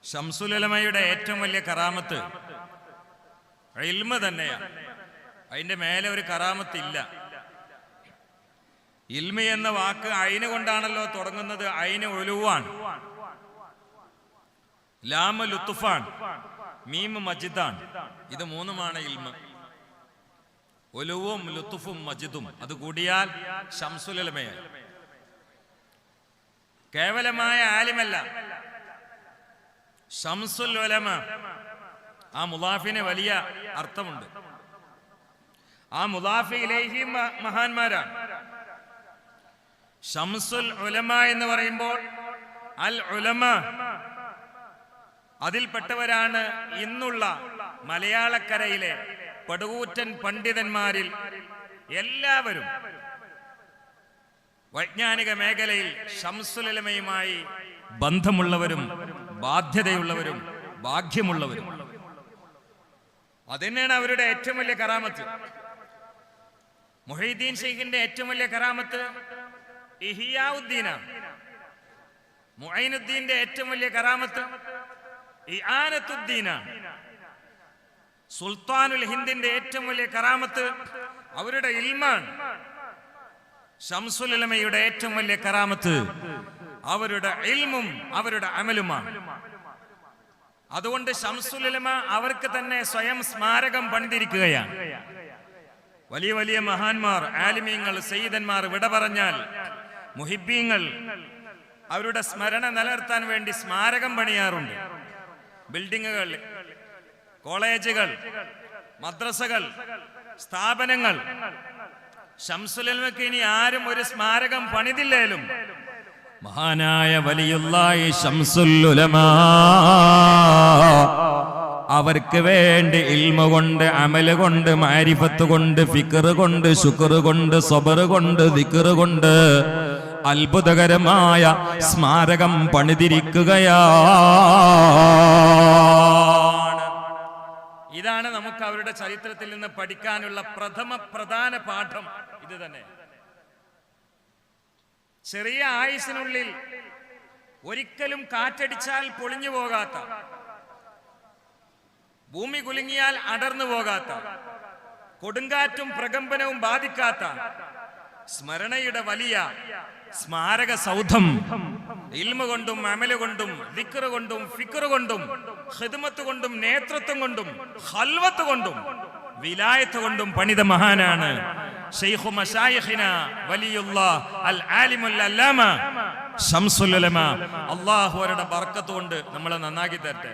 ശംസുൽ ഉലമയുടെ ഏറ്റവും വലിയ കറാമത്ത് ഇൽമ് തന്നെയാണ്. അതിന്റെ മേലെ ഒരു കറാമത്തില്ല. ഇൽമി എന്ന വാക്ക് ഐന് കൊണ്ടാണല്ലോ തുടങ്ങുന്നത്. ഐന് ഉലുവാണ്, ലാം ലുത്തുഫാൻ, മീം മജിദാൻ. ഇത് മൂന്നുമാണ് ഇൽമ്. ഉലുവും ലുത്തുഫും മജിദും അത് കൂടിയാൽ ശംസുൽ ഉലമയായി. കേവലമായ ആലിമല്ല, ശംസുൽ ഉലമ. ആ മുലാഫിന് വലിയ അർത്ഥമുണ്ട്. ആ മുലാഫി ഇലൈഹി മഹാന്മാരാണ്. ശംസുൽ ഉലമ എന്ന് പറയുമ്പോൾ അൽ ഉലമ അതിൽപ്പെട്ടവരാണ് ഇന്നുള്ള മലയാളക്കരയിലെ പടുകൂറ്റൻ പണ്ഡിതന്മാരിൽ എല്ലാവരും. വൈജ്ഞാനിക മേഖലയിൽ ശംസുൽ ഉലമയുമായി ബന്ധമുള്ളവരും ബാധ്യതയുള്ളവരും ഭാഗ്യമുള്ളവരും. അതുതന്നെയാണ് അവരുടെ ഏറ്റവും വലിയ കറാമത്ത്. മുഹീദ്ദീൻ ശൈഖിന്റെ ഏറ്റവും വലിയ കറാമത്ത് ഇഹ്യാഉദ്ദീനാണ്. മുഈനുദ്ദീന്റെ ഏറ്റവും വലിയ കറാമത്ത് ഇആനത്തുദ്ദീനാണ്. സുൽത്താനുൽ ഹിന്ദിന്റെ ഏറ്റവും വലിയ കറാമത്ത് അവരുടെ ഇൽമാണ്. ശംസുൽ ഉലമയുടെ ഏറ്റവും വലിയ കറാമത്ത് അവരുടെ ഇൽമും അവരുടെ അമലുമാണ്. അതുകൊണ്ട് ശംസുൽ ഉലമ അവർക്ക് തന്നെ സ്വയം സ്മാരകം പണിതിരിക്കുകയാണ്. വലിയ വലിയ മഹാന്മാർ, ആലിമീങ്ങൾ, സയ്യിദന്മാർ വിട പറഞ്ഞാൽ മുഹിബ്ബീങ്ങൾ അവരുടെ സ്മരണ നിലനിർത്താൻ വേണ്ടി സ്മാരകം പണിയാറുണ്ട്. ബിൽഡിങ്ങുകൾ, കോളേജുകൾ, മദ്രസകൾ, സ്ഥാപനങ്ങൾ. ശംസുൽ ഉലമയ്ക്ക് ഇനി ആരും ഒരു സ്മാരകം പണിതില്ലേലും മഹാനായ വലിയുള്ളാഹി ശംസുൽ ഉലമ അവർക്ക് വേണ്ടി ഇൽമ കൊണ്ട്, അമല് കൊണ്ട്, മാരിഫത്ത് കൊണ്ട്, ഫിക്ർ കൊണ്ട്, ശുക്ർ കൊണ്ട്, സബർ കൊണ്ട്, ദിക്ർ കൊണ്ട് അത്ഭുതകരമായ സ്മാരകം പണിതിരിക്കുകയാണ്. ഇതാണ് നമുക്ക് അവരുടെ ചരിത്രത്തിൽ നിന്ന് പഠിക്കാനുള്ള പ്രധാന പാഠം. ഇത് തന്നെ. ചെറിയ ആയുസിനുള്ളിൽ ഒരിക്കലും കാറ്റടിച്ചാൽ പൊളിഞ്ഞു പോകാത്ത, ഭൂമി കുലുങ്ങിയാൽ അടർന്നു പോകാത്ത, കൊടുങ്കാറ്റും പ്രകമ്പനവും ബാധിക്കാത്ത സ്മരണയുടെ വലിയ സ്മാരക സൗധം ഇൽമു കൊണ്ടും അമല് കൊണ്ടും ദിക്ർ കൊണ്ടും ഫിക്ർ കൊണ്ടും ഖിദ്മത്ത് കൊണ്ടും നേതൃത്വം കൊണ്ടും ഖൽവത്ത് കൊണ്ടും വിലായത്ത് കൊണ്ടും പണിത മഹാനാണ് ശൈഖു മശായിഖിന വലിയുല്ലാഹ് അൽ ആലിമുൽ അല്ലാമ ശംസുൽ ഉലമ. അല്ലാഹു അവരുടെ ബർക്കത്ത് കൊണ്ട് നമ്മളെ നന്നാക്കി തരട്ടെ.